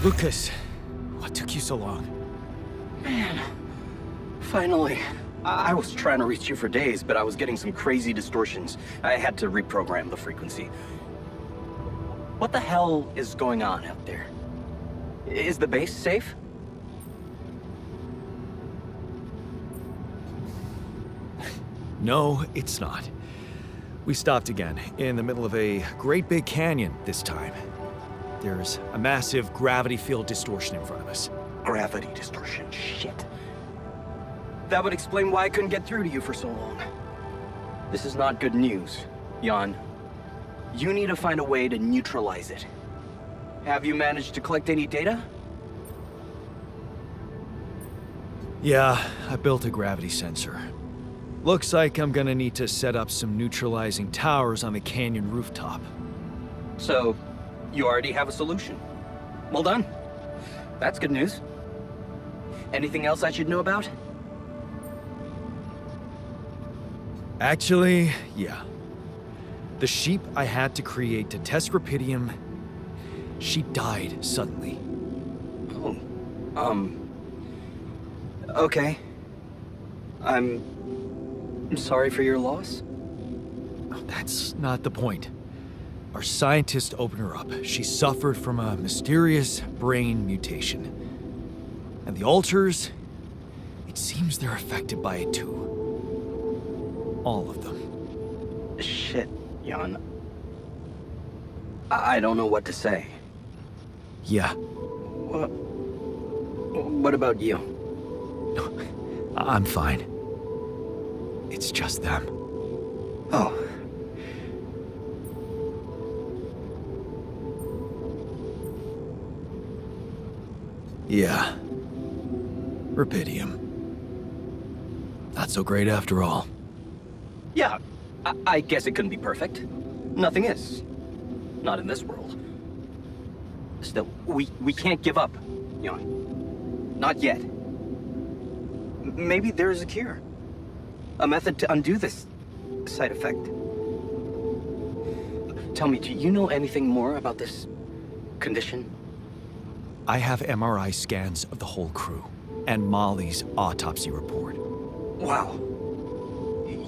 Lucas, what took you so long? Man, finally. I was trying to reach you for days, but I was getting some crazy distortions. I had to reprogram the frequency. What the hell is going on out there? Is the base safe? No, it's not. We stopped again, in the middle of a great big canyon this time. There's a massive gravity field distortion in front of us. Gravity distortion, shit. That would explain why I couldn't get through to you for so long. This is not good news, Jan. You need to find a way to neutralize it. Have you managed to collect any data? Yeah, I built a gravity sensor. Looks like I'm gonna need to set up some neutralizing towers on the canyon rooftop. So, you already have a solution. Well done. That's good news. Anything else I should know about? Actually, yeah. The sheep I had to create to test Rapidium, she died suddenly. Oh, okay. I'm sorry for your loss. That's not the point. Our scientists opened her up. She suffered from a mysterious brain mutation. And the alters, it seems they're affected by it too. All of them. Shit, Jan. I don't know what to say. Yeah, What about you? I'm fine. It's just them. Oh. Yeah. Rapidium. Not so great after all. Yeah, I guess it couldn't be perfect. Nothing is. Not in this world. Still, we can't give up, Jan. Not yet. Maybe there is a cure. A method to undo this side effect. Tell me, do you know anything more about this condition? I have MRI scans of the whole crew, and Molly's autopsy report. Wow.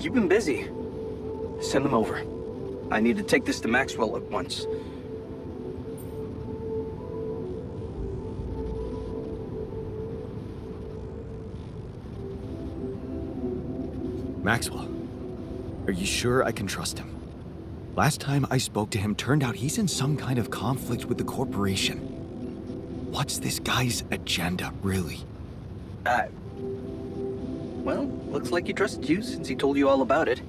You've been busy. Send them over. I need to take this to Maxwell at once. Maxwell, are you sure I can trust him? Last time I spoke to him turned out he's in some kind of conflict with the corporation. What's this guy's agenda, really? Well, looks like he trusts you since he told you all about it.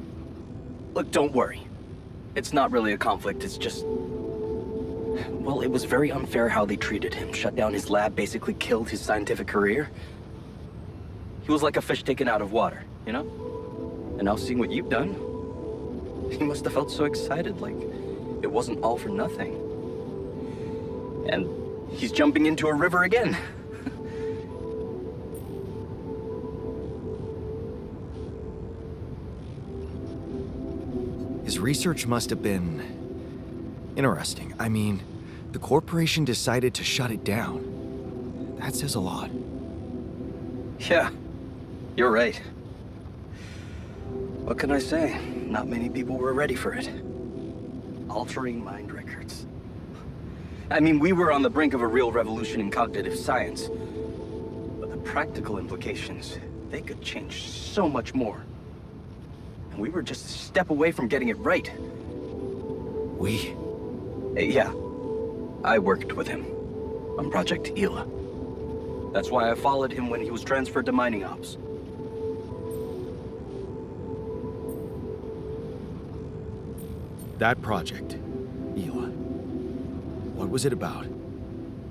Look, don't worry. It's not really a conflict, it's just... Well, it was very unfair how they treated him. Shut down his lab, basically killed his scientific career. He was like a fish taken out of water, you know? And now seeing what you've done, he must have felt so excited, like it wasn't all for nothing. And he's jumping into a river again. His research must have been interesting. I mean, the corporation decided to shut it down. That says a lot. Yeah, you're right. What can I say? Not many people were ready for it. Altering mind records. I mean, we were on the brink of a real revolution in cognitive science. But the practical implications, they could change so much more. And we were just a step away from getting it right. We? Yeah. I worked with him on Project Hila. That's why I followed him when he was transferred to mining ops. That project, Hila. What was it about?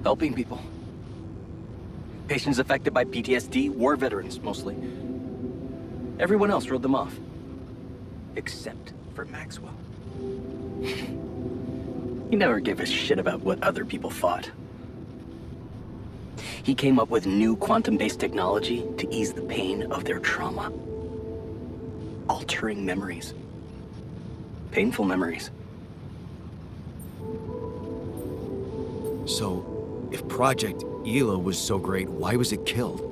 Helping people. Patients affected by PTSD, war veterans mostly. Everyone else wrote them off. Except for Maxwell. He never gave a shit about what other people thought. He came up with new quantum-based technology to ease the pain of their trauma. Altering memories. Painful memories. So, If Project Ela was so great, why was it killed?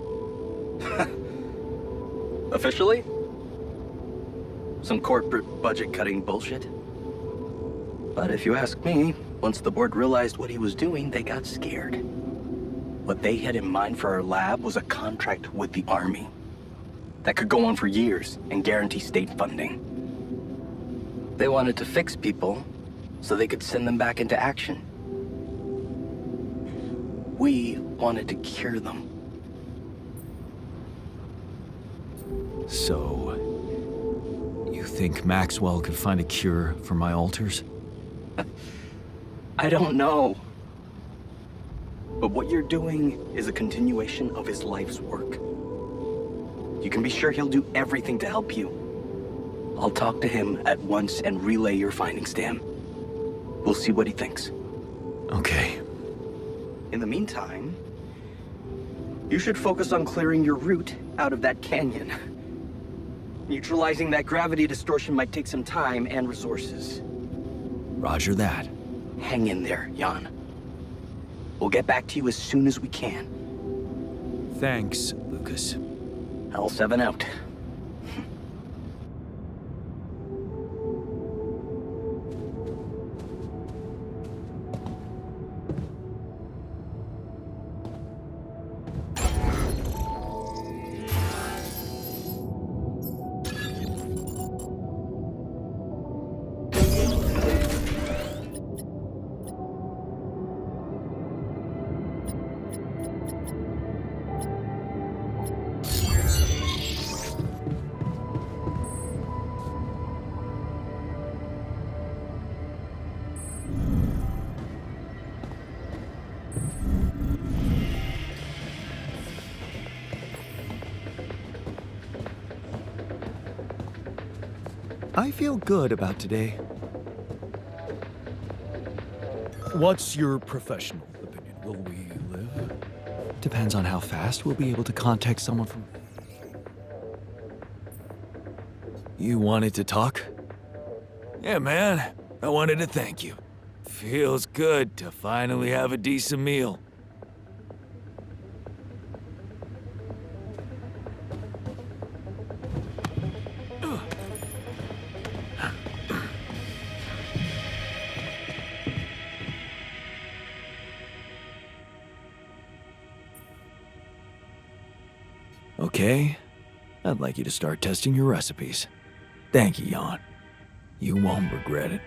Officially? Some corporate budget-cutting bullshit. But if you ask me, once the board realized what he was doing, they got scared. What they had in mind for our lab was a contract with the Army that could go on for years and guarantee state funding. They wanted to fix people so they could send them back into action. We wanted to cure them. So, you think Maxwell could find a cure for my alters? I don't know. But what you're doing is a continuation of his life's work. You can be sure he'll do everything to help you. I'll talk to him at once and relay your findings to him. We'll see what he thinks. Okay. In the meantime, you should focus on clearing your route out of that canyon. Neutralizing that gravity distortion might take some time and resources. Roger that. Hang in there, Jan. We'll get back to you as soon as we can. Thanks, Lucas. L7 out. I feel good about today. What's your professional opinion? Will we live? Depends on how fast we'll be able to contact someone from... You wanted to talk? Yeah, man. I wanted to thank you. Feels good to finally have a decent meal. Okay. I'd like you to start testing your recipes. Thank you, Jan. You won't regret it.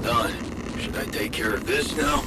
done. Should I take care of this now?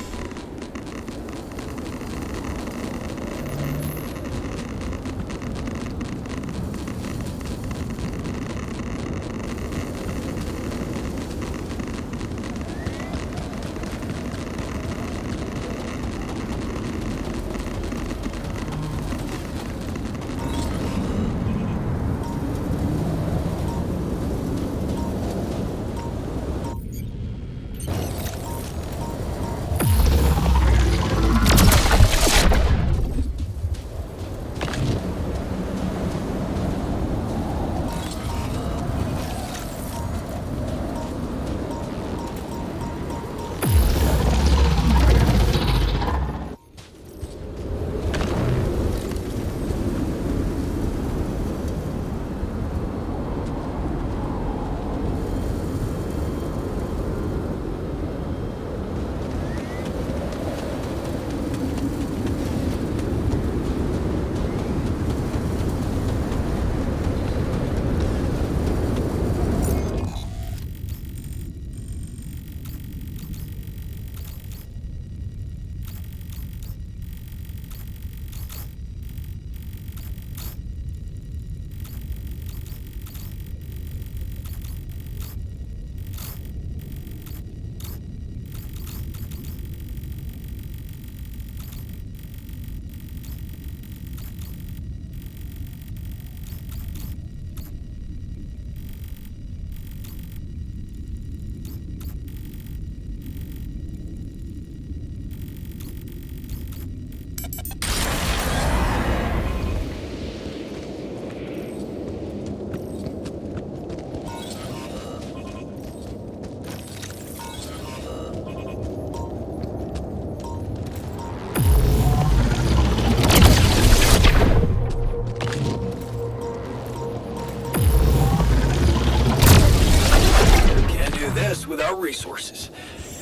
Without resources.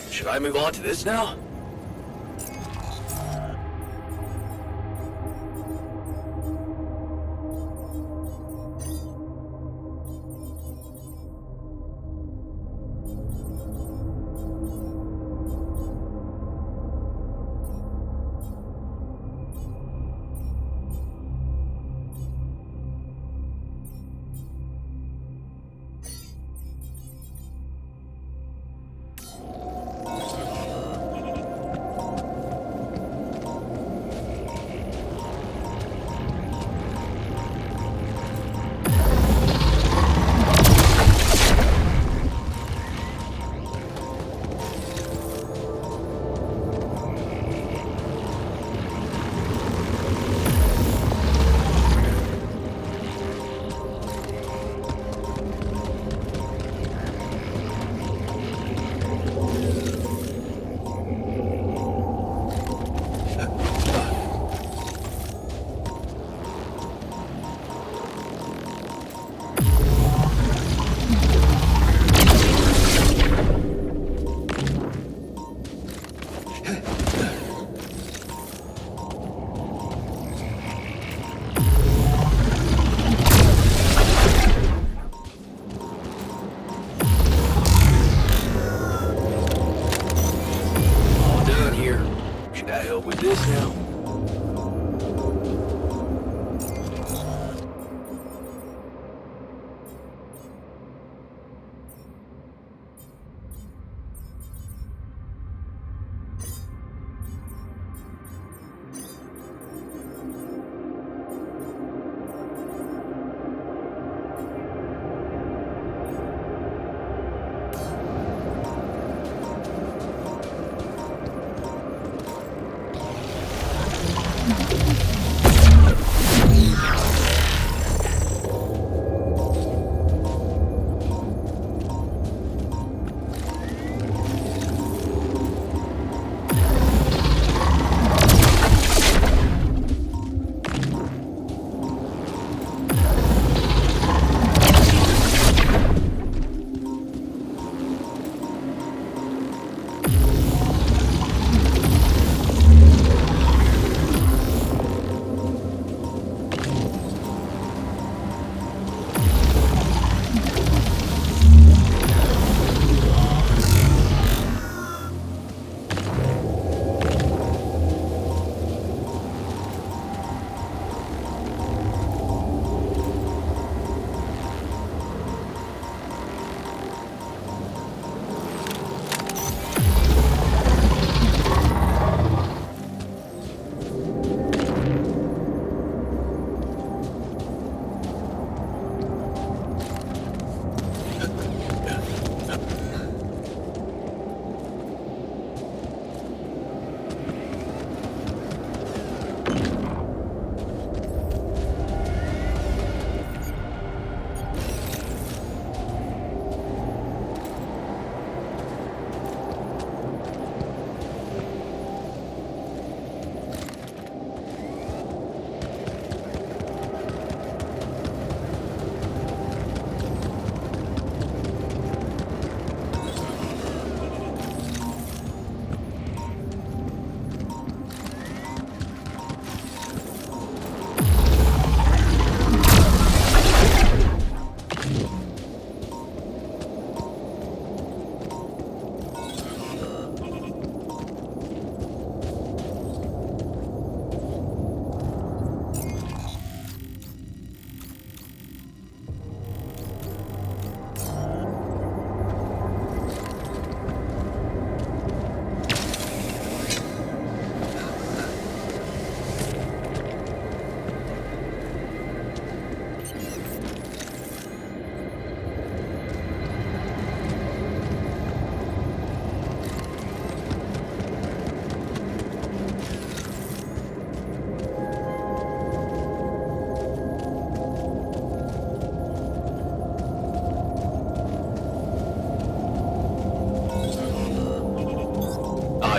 Should I move on to this now?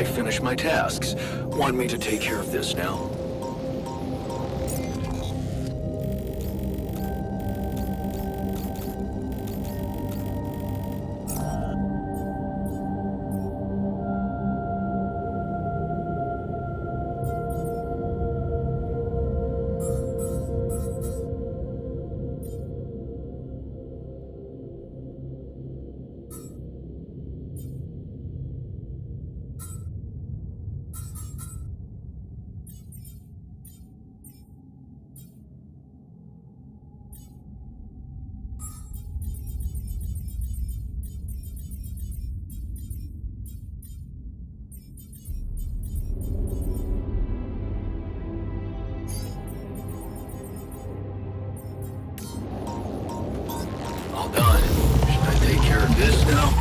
I finish my tasks. Want me to take care of this now? All done. Should I take care of this now?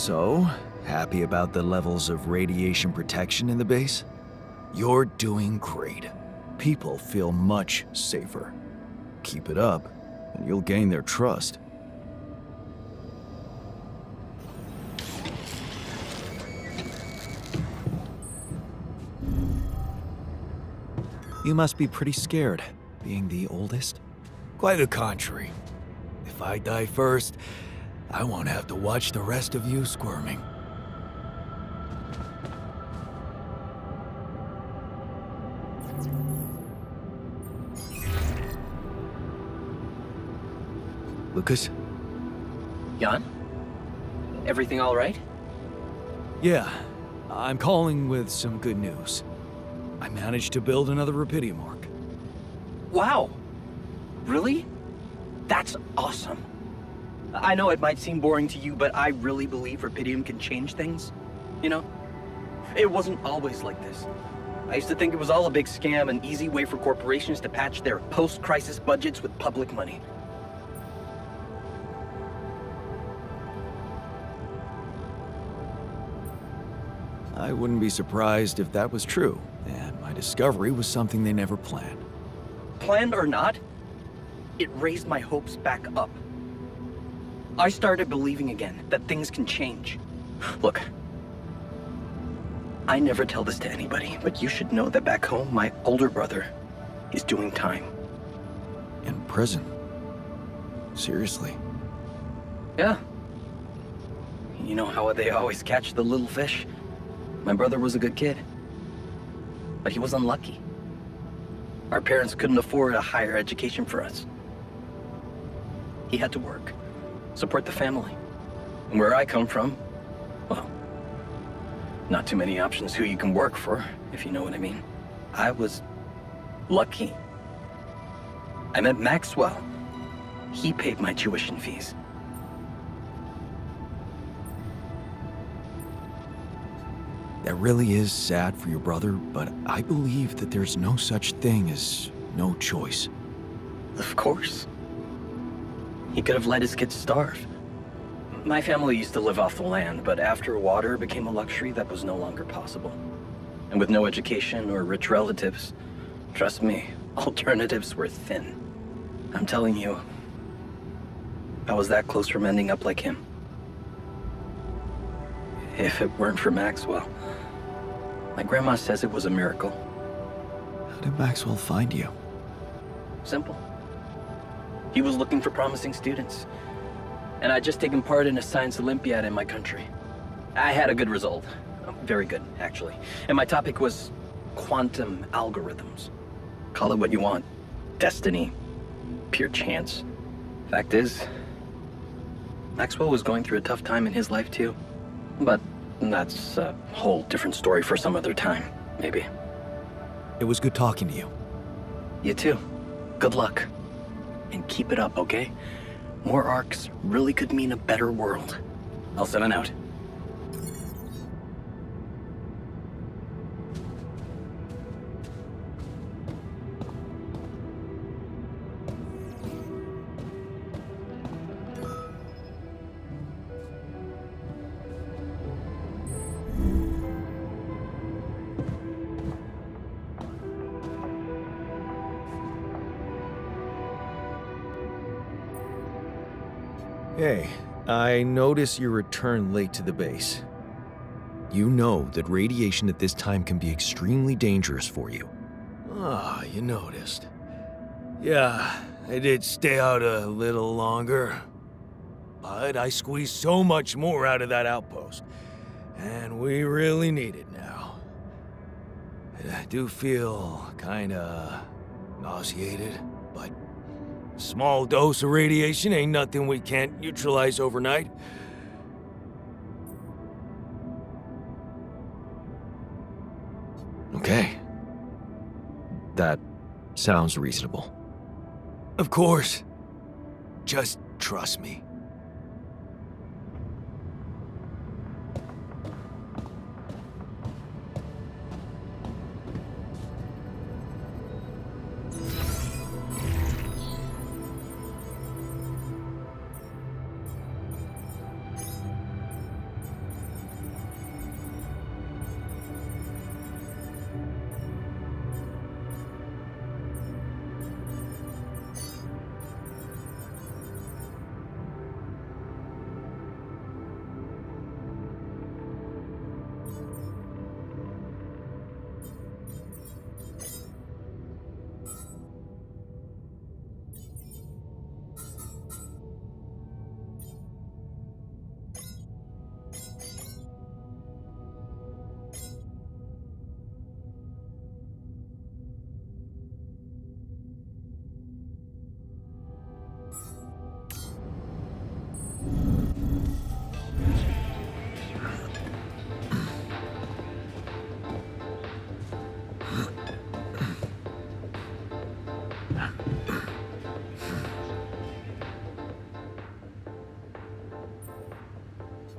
So, happy about the levels of radiation protection in the base? You're doing great. People feel much safer. Keep it up, and you'll gain their trust. You must be pretty scared, being the oldest. Quite the contrary. If I die first, I won't have to watch the rest of you squirming. Lucas? Jan? Everything all right? Yeah, I'm calling with some good news. I managed to build another Rapidium arc. Wow. Really? That's awesome. I know it might seem boring to you, but I really believe Rapidium can change things. You know? It wasn't always like this. I used to think it was all a big scam, an easy way for corporations to patch their post-crisis budgets with public money. I wouldn't be surprised if that was true, and my discovery was something they never planned. Planned or not, it raised my hopes back up. I started believing again that things can change. Look, I never tell this to anybody, but you should know that back home, my older brother is doing time. In prison? Seriously? Yeah. You know how they always catch the little fish? My brother was a good kid, but he was unlucky. Our parents couldn't afford a higher education for us. He had to work, support the family. And where I come from, well, not too many options who you can work for, if you know what I mean. I was lucky. I met Maxwell. He paid my tuition fees. That really is sad for your brother, but I believe that there's no such thing as no choice. Of course. He could have let his kids starve. My family used to live off the land, but after water became a luxury, that was no longer possible. And with no education or rich relatives, trust me, alternatives were thin. I'm telling you, I was that close from ending up like him. If it weren't for Maxwell. My grandma says it was a miracle. How did Maxwell find you? Simple. He was looking for promising students. And I'd just taken part in a science Olympiad in my country. I had a good result. Very good, actually. And my topic was quantum algorithms. Call it what you want. Destiny. Pure chance. Fact is, Maxwell was going through a tough time in his life too. But that's a whole different story for some other time, maybe. It was good talking to you. You too. Good luck. And keep it up, okay? More arcs really could mean a better world. I'll send it out. Hey, I notice you returned late to the base. You know that radiation at this time can be extremely dangerous for you. Ah, you noticed. Yeah, I did stay out a little longer. But I squeezed so much more out of that outpost. And we really need it now. And I do feel kinda nauseated, but small dose of radiation ain't nothing we can't neutralize overnight. Okay. That sounds reasonable. Of course. Just trust me.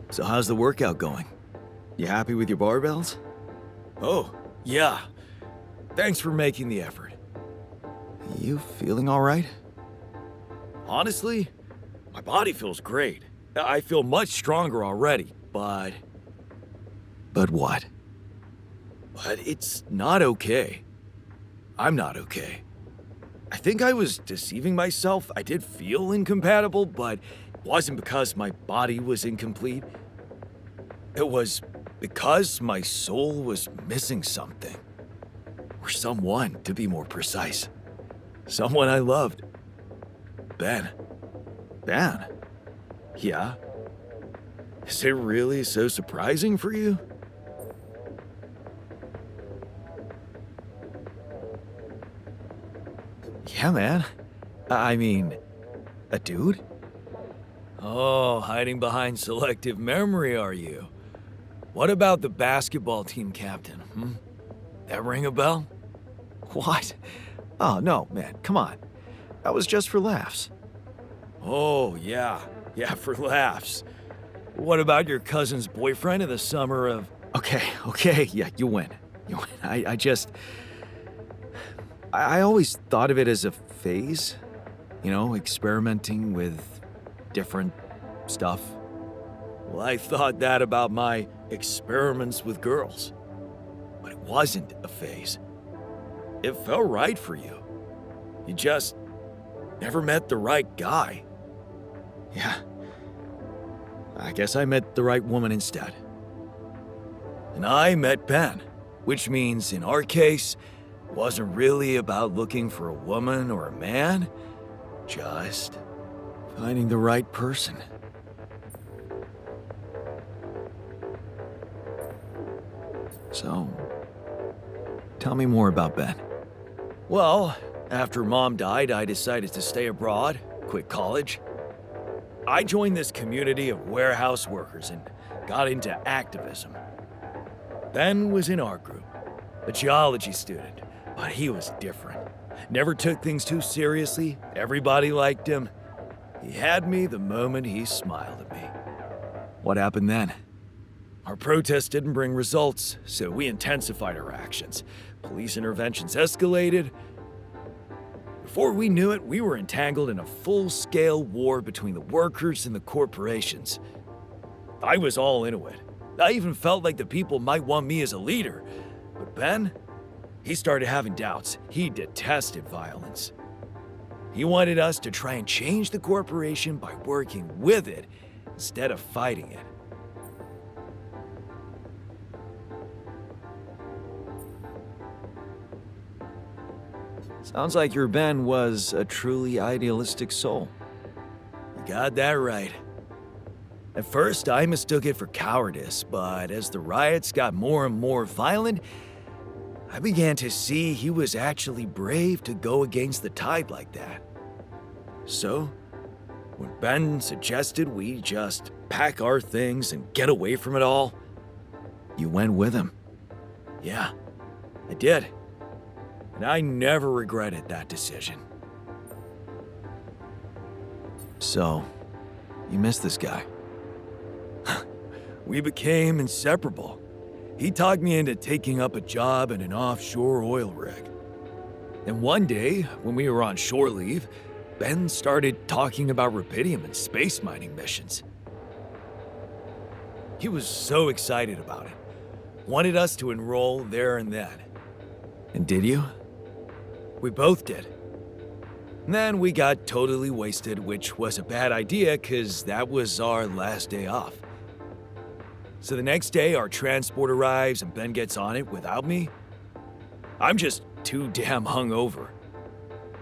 So how's the workout going? You happy with your barbells? Oh, yeah. Thanks for making the effort. You feeling all right? Honestly, my body feels great. I feel much stronger already, but But what? it's not okay. I'm not okay. I think I was deceiving myself. I did feel incompatible, but it wasn't because my body was incomplete. It was because my soul was missing something. Or someone, to be more precise. Someone I loved. Ben. Ben? Yeah? Is it really so surprising for you? Yeah, man. I mean, a dude? Oh, hiding behind selective memory, are you? What about the basketball team captain, That ring a bell? What? Oh, no, man, come on. That was just for laughs. Oh, yeah. Yeah, for laughs. What about your cousin's boyfriend in the summer of... Okay, yeah, you win. You win. I always thought of it as a phase, you know, experimenting with different stuff. Well, I thought that about my experiments with girls. But it wasn't a phase. It felt right for you. You just never met the right guy. Yeah. I guess I met the right woman instead. And I met Ben, which means in our case, it wasn't really about looking for a woman or a man, just Finding the right person. So, tell me more about Ben. well, after Mom died, I decided to stay abroad, quit college. I joined this community of warehouse workers and got into activism. Ben was in our group, a geology student, but he was different. Never took things too seriously, everybody liked him. He had me the moment he smiled at me. What happened then? Our protest didn't bring results, so we intensified our actions. Police interventions escalated. Before we knew it, we were entangled in a full-scale war between the workers and the corporations. I was all into it. I even felt like the people might want me as a leader. But Ben, he started having doubts. He detested violence. He wanted us to try and change the corporation by working with it instead of fighting it. Sounds like your Ben was a truly idealistic soul. You got that right. At first, I mistook it for cowardice, but as the riots got more and more violent, I began to see he was actually brave to go against the tide like that. So, when Ben suggested we just pack our things and get away from it all, You went with him. yeah, I did. And I never regretted that decision. So, you miss this guy. We became inseparable. He talked me into taking up a job in an offshore oil rig. And one day, when we were on shore leave, Ben started talking about rubidium and space mining missions. He was so excited about it. Wanted us to enroll there and then. And did you? We both did. And then we got totally wasted, which was a bad idea because that was our last day off. So the next day, our transport arrives and Ben gets on it without me. I'm just too damn hungover.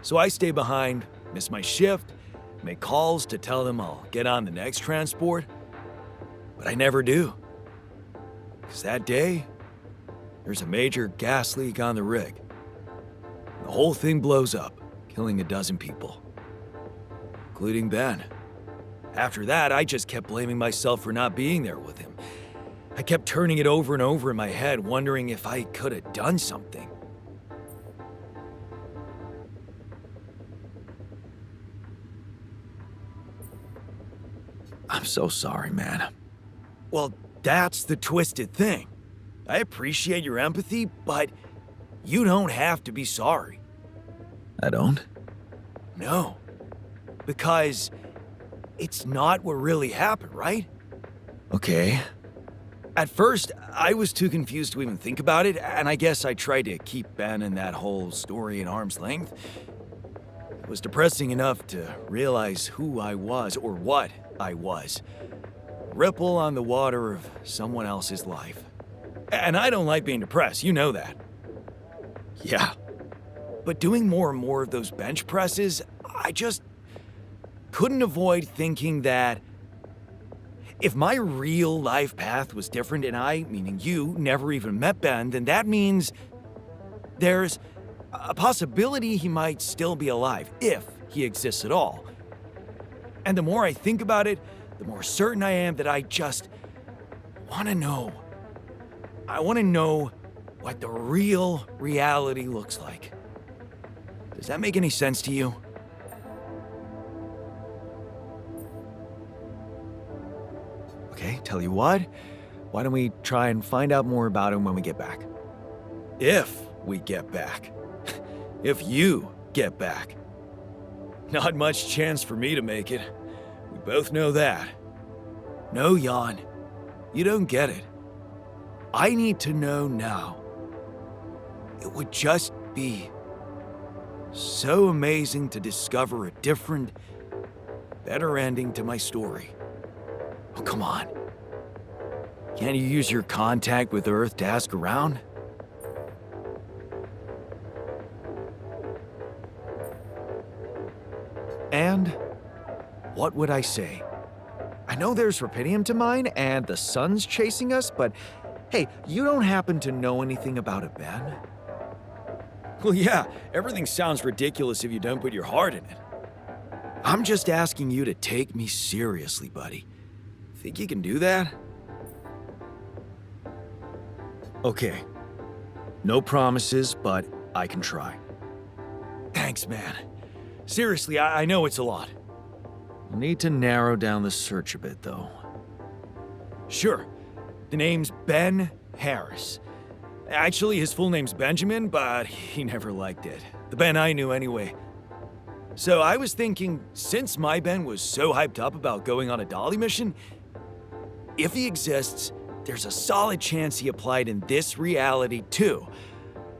So I stay behind, miss my shift, make calls to tell them I'll get on the next transport. But I never do. Because that day, there's a major gas leak on the rig. The whole thing blows up, killing a dozen people, including Ben. After that, I just kept blaming myself for not being there with him. I kept turning it over and over in my head, wondering if I could have done something. I'm so sorry, man. Well, that's the twisted thing. I appreciate your empathy, but you don't have to be sorry. I don't? No. Because it's not what really happened, right? Okay. At first, I was too confused to even think about it, and I guess I tried to keep Ben and that whole story at arm's length. It was depressing enough to realize who I was, or what I was. Ripple on the water of someone else's life. And I don't like being depressed, you know that. Yeah. But doing more and more of those bench presses, I just couldn't avoid thinking that if my real life path was different and I, meaning you, never even met Ben, then that means there's a possibility he might still be alive, if he exists at all. And the more I think about it, the more certain I am that I just want to know. I want to know what the real reality looks like. Does that make any sense to you? Okay, tell you what, why don't we try and find out more about him when we get back? If we get back. If you get back. Not much chance for me to make it. We both know that. No, Jan, you don't get it. I need to know now. It would just be so amazing to discover a different, better ending to my story. Oh, come on. Can't you use your contact with Earth to ask around? And what would I say? I know there's rubidium to mine and the sun's chasing us, but hey, you don't happen to know anything about a Ben? Well, yeah, everything sounds ridiculous if you don't put your heart in it. I'm just asking you to take me seriously, buddy. Think you can do that? Okay. No promises, but I can try. Thanks, man. Seriously, I know it's a lot. We'll need to narrow down the search a bit, though. Sure. The name's Ben Harris. Actually, his full name's Benjamin, but he never liked it. The Ben I knew anyway. So I was thinking, since my Ben was so hyped up about going on a Dolly mission, if he exists, there's a solid chance he applied in this reality too,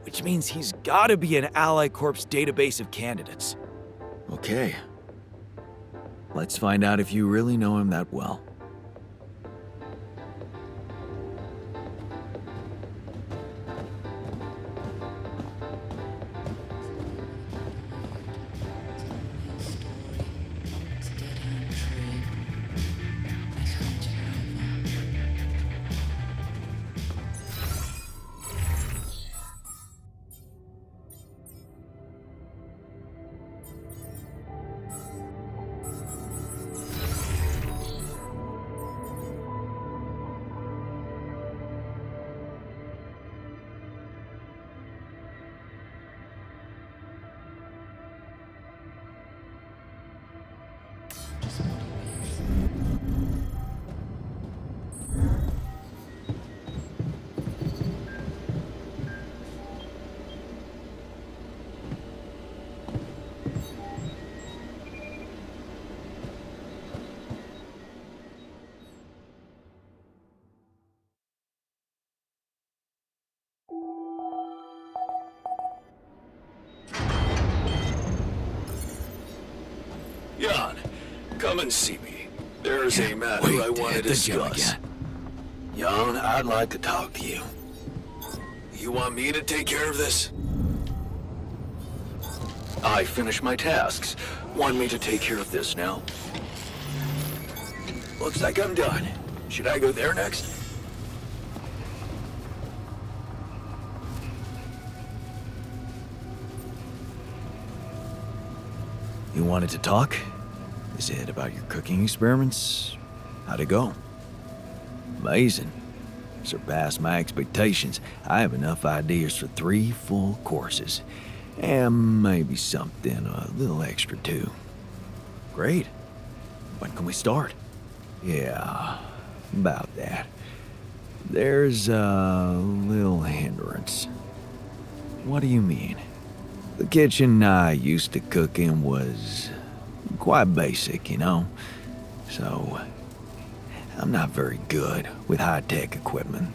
which means he's gotta be an Ally Corps database of candidates. Okay. Let's find out if you really know him that well. Jan, come and see me. There's a matter I want to discuss. Jan, I'd like to talk to you. You want me to take care of this? I finished my tasks. Want me to take care of this now? Looks like I'm done. Should I go there next? You wanted to talk? Is it about your cooking experiments? How'd it go? Amazing. Surpassed my expectations. I have enough ideas for 3 full courses. And maybe something a little extra too. Great. When can we start? Yeah, About that. There's a little hindrance. What do you mean? The kitchen I used to cook in was quite basic, you know? So, I'm not very good with high-tech equipment,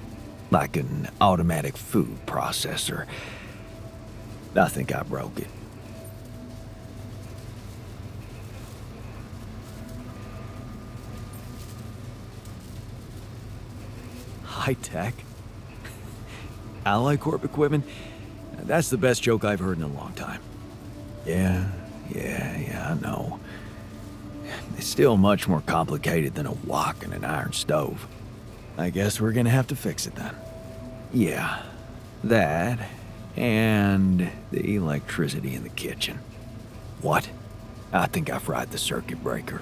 like an automatic food processor. I think I broke it. High-tech? Ally Corp equipment? That's the best joke I've heard in a long time. Yeah, I know. It's still much more complicated than a wok and an iron stove. I guess we're gonna have to fix it then. Yeah, that, and the electricity in the kitchen. What? I think I fried the circuit breaker.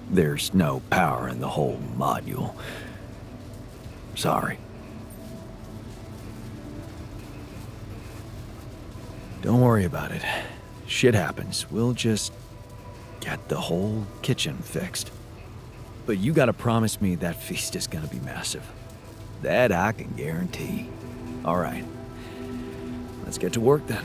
There's no power in the whole module. Sorry. Don't worry about it. Shit happens. We'll just get the whole kitchen fixed. But you gotta promise me that feast is gonna be massive. That I can guarantee. All right. Let's get to work then.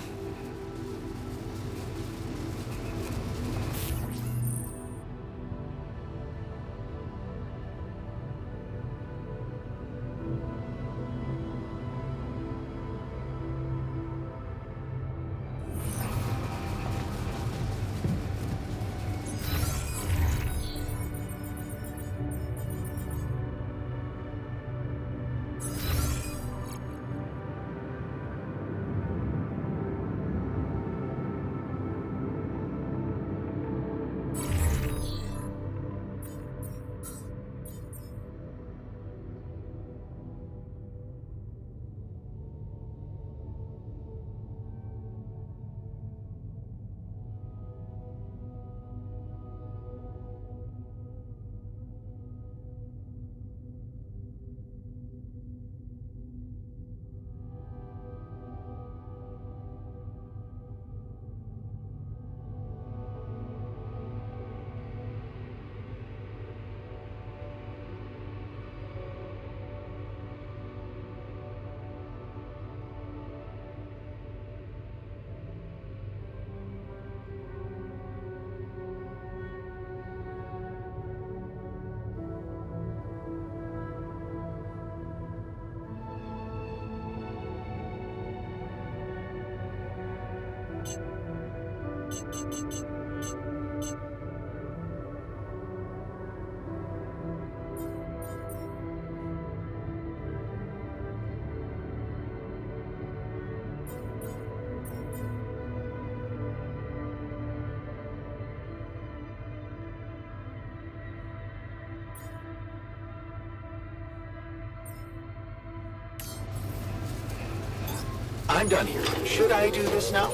I'm done here. Should I do this now?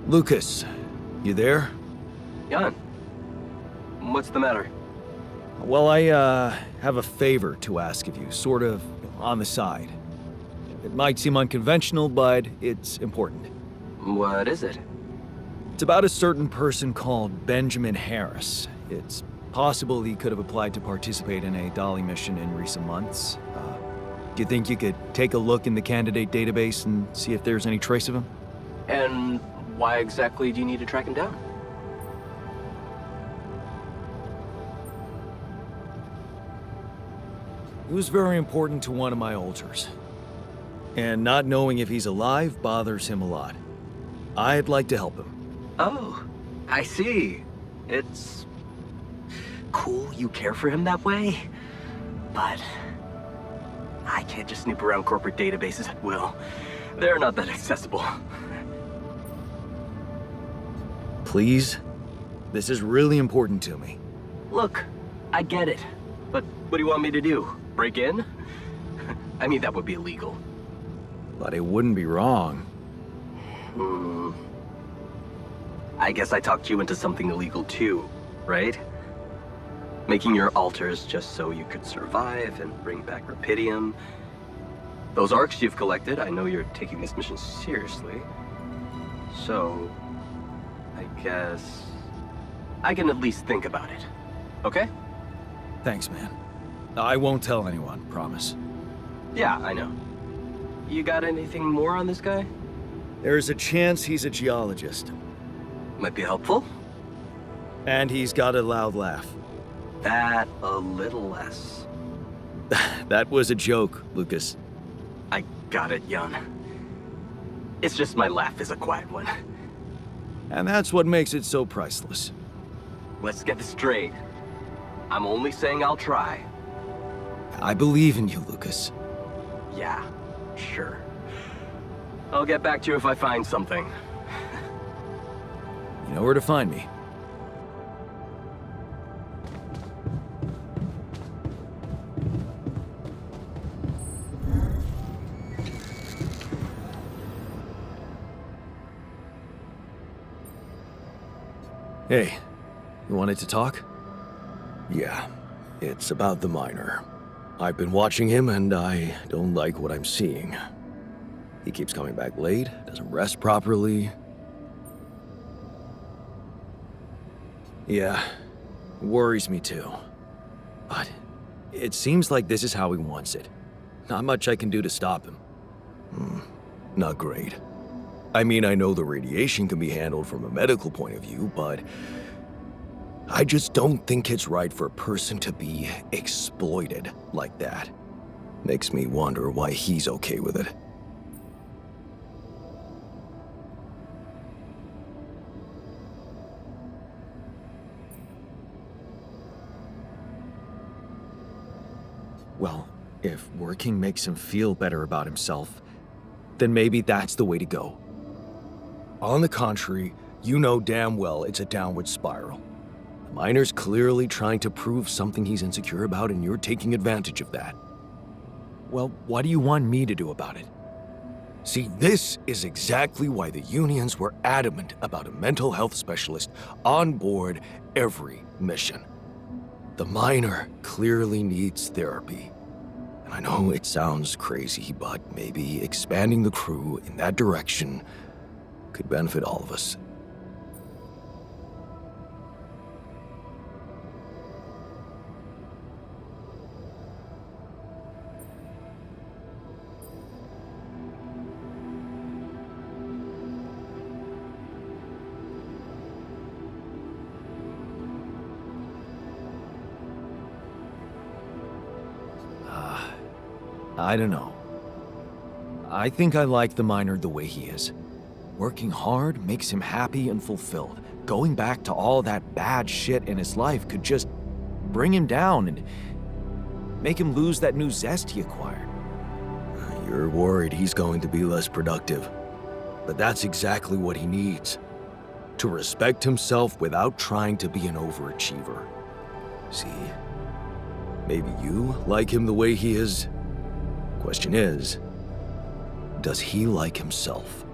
Lucas, you there? Jan, what's the matter? Well, I have a favor to ask of you, sort of on the side. It might seem unconventional, but it's important. What is it? It's about a certain person called Benjamin Harris. It's possible he could have applied to participate in a Dolly mission in recent months. Do you think you could take a look in the candidate database and see if there's any trace of him? And why exactly do you need to track him down? He was very important to one of my alters. And not knowing if he's alive bothers him a lot. I'd like to help him. Oh, I see. It's cool you care for him that way, but I can't just snoop around corporate databases at will. They're not that accessible. Please? This is really important to me. Look, I get it, but what do you want me to do? Break in? I mean, that would be illegal. But it wouldn't be wrong. I guess I talked you into something illegal too, right? Making your altars just so you could survive and bring back Rapidium. Those arcs you've collected, I know you're taking this mission seriously. So, I guess I can at least think about it, okay? Thanks, man. I won't tell anyone, promise. Yeah, I know. You got anything more on this guy? There's a chance he's a geologist. Might be helpful? And he's got a loud laugh. That a little less. That was a joke, Lucas. I got it, Jan. It's just my laugh is a quiet one. And that's what makes it so priceless. Let's get this straight. I'm only saying I'll try. I believe in you, Lucas. Yeah, sure. I'll get back to you if I find something. You know where to find me. Hey, you wanted to talk? Yeah, it's about the miner. I've been watching him and I don't like what I'm seeing. He keeps coming back late, doesn't rest properly. Yeah, it worries me too. But it seems like this is how he wants it. Not much I can do to stop him. Not great. I mean, I know the radiation can be handled from a medical point of view, but I just don't think it's right for a person to be exploited like that. Makes me wonder why he's okay with it. Well, if working makes him feel better about himself, then maybe that's the way to go. On the contrary, you know damn well it's a downward spiral. The miner's clearly trying to prove something he's insecure about, and you're taking advantage of that. Well, what do you want me to do about it? See, this is exactly why the unions were adamant about a mental health specialist on board every mission. The miner clearly needs therapy. And I know it sounds crazy, but maybe expanding the crew in that direction could benefit all of us. I don't know. I think I like the miner the way he is. Working hard makes him happy and fulfilled. Going back to all that bad shit in his life could just bring him down and make him lose that new zest he acquired. You're worried he's going to be less productive. But that's exactly what he needs. to respect himself without trying to be an overachiever. See? Maybe you like him the way he is. Question is, does he like himself?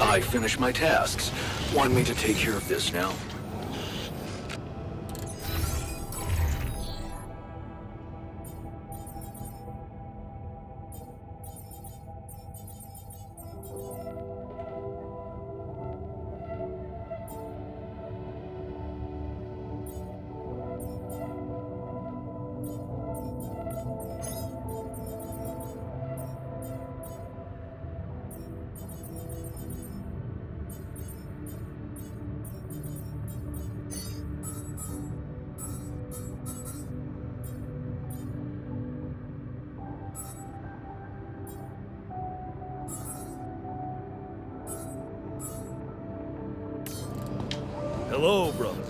I finished my tasks. Want me to take care of this now? Hello, brother.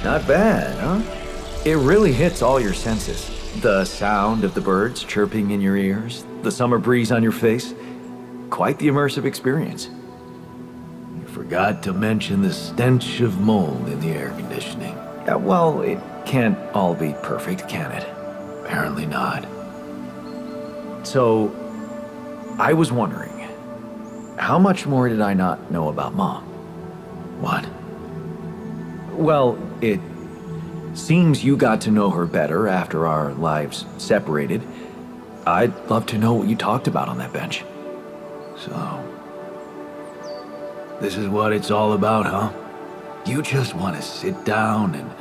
Not bad, huh? It really hits all your senses. The sound of the birds chirping in your ears, the summer breeze on your face. Quite the immersive experience. You forgot to mention the stench of mold in the air conditioning. Yeah, well, it can't all be perfect, can it? Apparently not. So, I was wondering, how much more did I not know about Mom? What? Well, it seems you got to know her better after our lives separated. I'd love to know what you talked about on that bench. So, this is what it's all about, huh? You just want to sit down and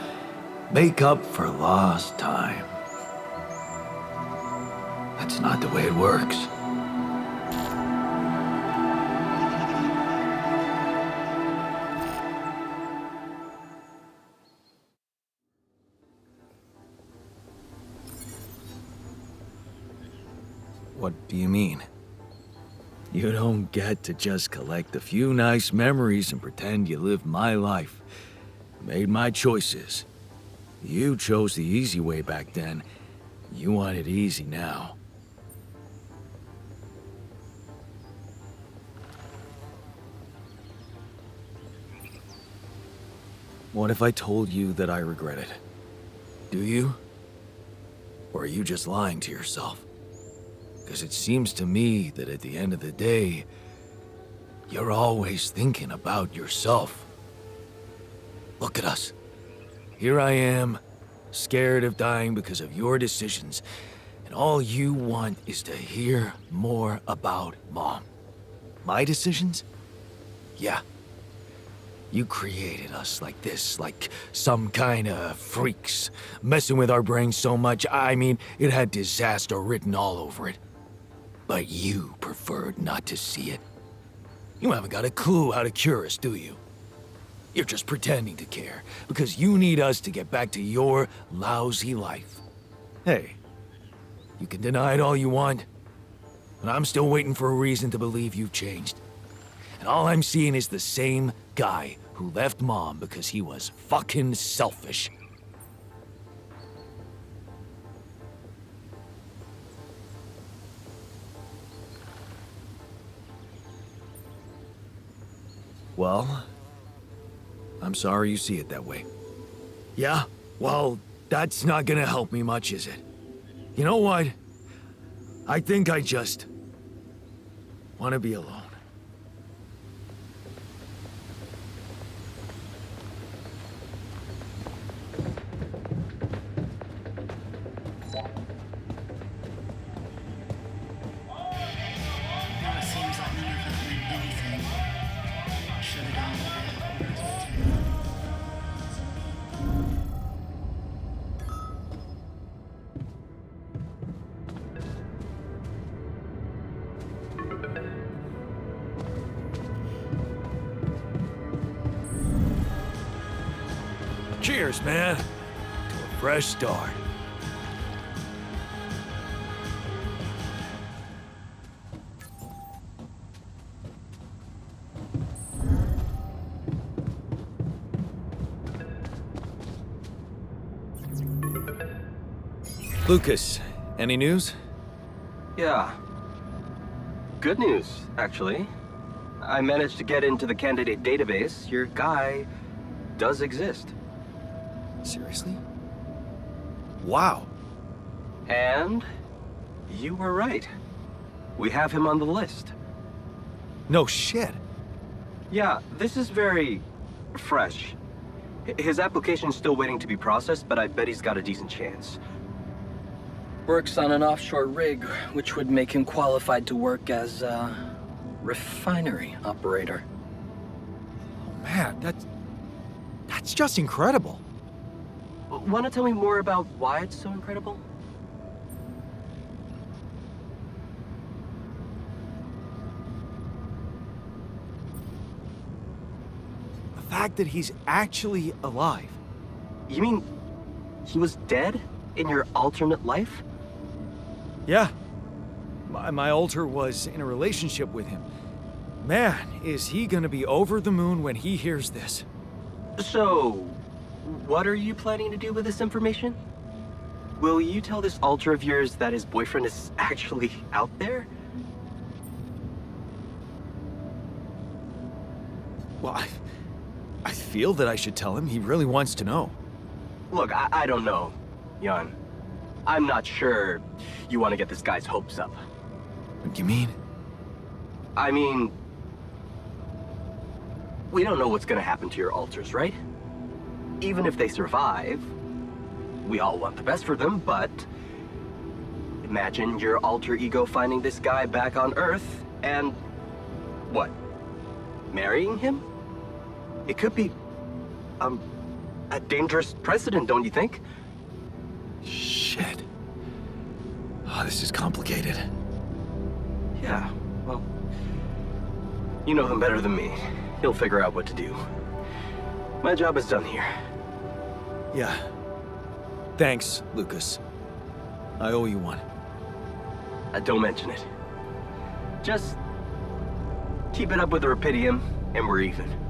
make up for lost time. That's not the way it works. What do you mean? You don't get to just collect a few nice memories and pretend you lived my life, made my choices. You chose the easy way back then. You want it easy now. What if I told you that I regret it? Do you? Or are you just lying to yourself? Because it seems to me that at the end of the day, you're always thinking about yourself. Look at us. Here I am, scared of dying because of your decisions, and all you want is to hear more about Mom. My decisions? Yeah. You created us like this, like some kind of freaks, messing with our brains so much, I mean, it had disaster written all over it. But you preferred not to see it. You haven't got a clue how to cure us, do you? You're just pretending to care, because you need us to get back to your lousy life. Hey, you can deny it all you want, but I'm still waiting for a reason to believe you've changed. And all I'm seeing is the same guy who left Mom because he was fucking selfish. Well, I'm sorry you see it that way. Yeah? Well, that's not gonna help me much, is it? You know what? I think I just want to be alone. Now it seems like none of that meant anything. Shut it all down. Cheers, man. To a fresh start. Lucas, any news? Yeah. Good news, actually. I managed to get into the candidate database. Your guy does exist. Seriously? Wow. And you were right. We have him on the list. No shit. Yeah, this is very fresh. His application's still waiting to be processed, but I bet he's got a decent chance. Works on an offshore rig, which would make him qualified to work as a refinery operator. Oh man, that's just incredible. Want to tell me more about why it's so incredible? The fact that he's actually alive. You mean he was dead in your alternate life? Yeah. My alter was in a relationship with him. Man, is he gonna be over the moon when he hears this. So, what are you planning to do with this information? Will you tell this alter of yours that his boyfriend is actually out there? Well, I feel that I should tell him. He really wants to know. Look, I don't know, Jan. I'm not sure you want to get this guy's hopes up. What do you mean? I mean, we don't know what's gonna happen to your alters, right? Even if they survive, we all want the best for them, but imagine your alter ego finding this guy back on Earth and what? Marrying him? It could be a dangerous precedent, don't you think? Shit. Oh, this is complicated. Yeah, well, you know him better than me. He'll figure out what to do. My job is done here. Yeah. Thanks, Lucas. I owe you one. Don't mention it. Just keep it up with the Rapidium, and we're even.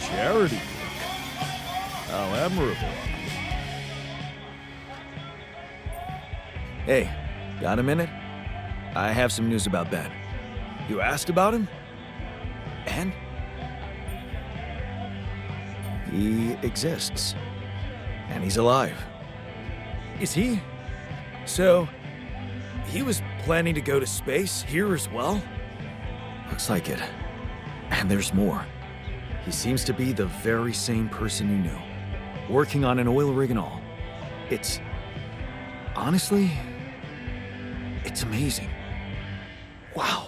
Charity work. How admirable. Hey, got a minute? I have some news about Ben. You asked about him? And? He exists. And he's alive. Is he? So, he was planning to go to space here as well? Looks like it. And there's more. He seems to be the very same person you knew, working on an oil rig and all. It's... honestly, it's amazing. Wow.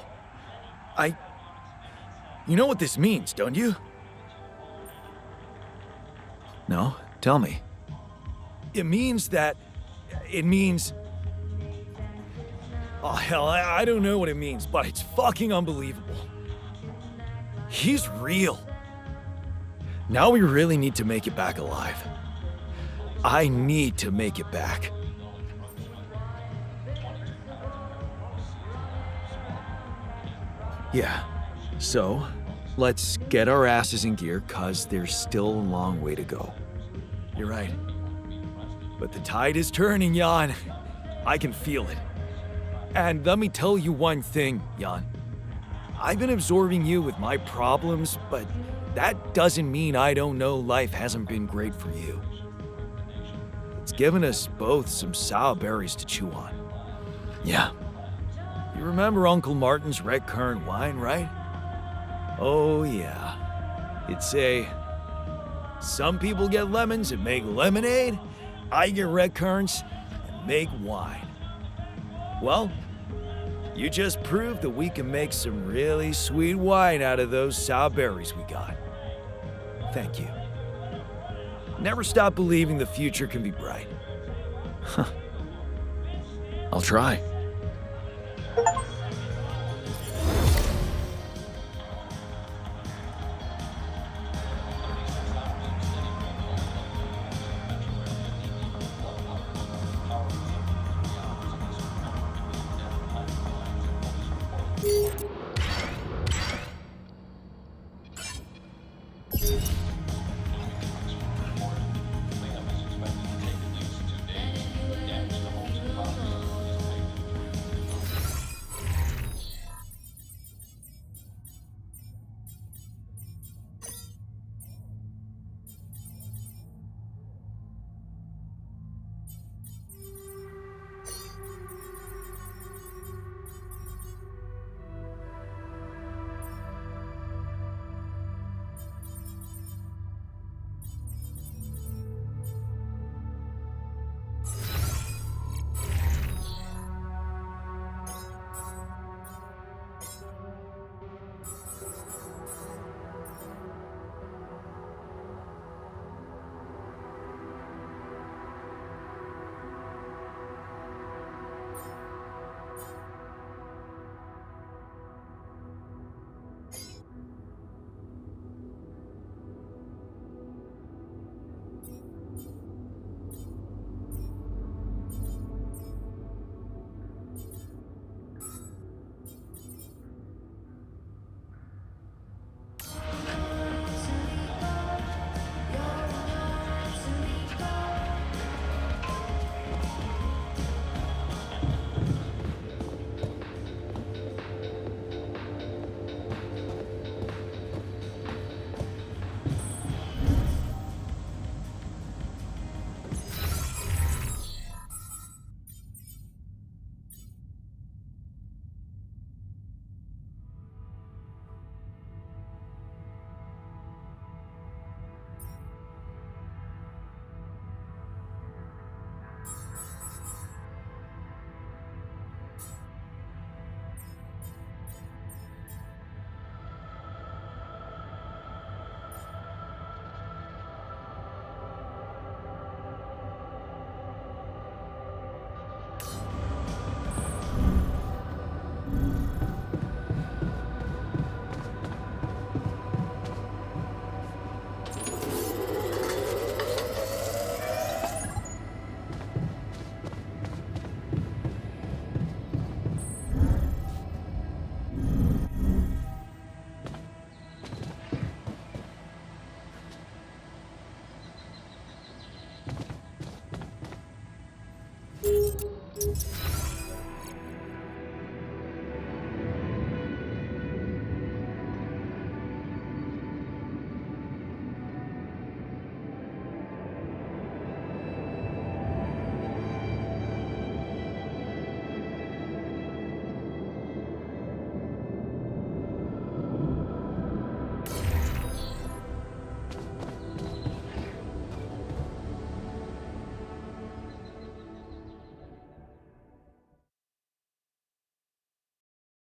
You know what this means, don't you? No? Tell me. It means... Oh, hell, I don't know what it means, but it's fucking unbelievable. He's real. Now we really need to make it back alive. I need to make it back. Yeah, so let's get our asses in gear, cause there's still a long way to go. You're right. But the tide is turning, Jan. I can feel it. And let me tell you one thing, Jan. I've been absorbing you with my problems, but that doesn't mean I don't know life hasn't been great for you. It's given us both some sour berries to chew on. Yeah. You remember Uncle Martin's red currant wine, right? Oh, yeah. It'd say, some people get lemons and make lemonade. I get red currants and make wine. Well, you just proved that we can make some really sweet wine out of those sour berries we got. Thank you. Never stop believing the future can be bright. I'll try.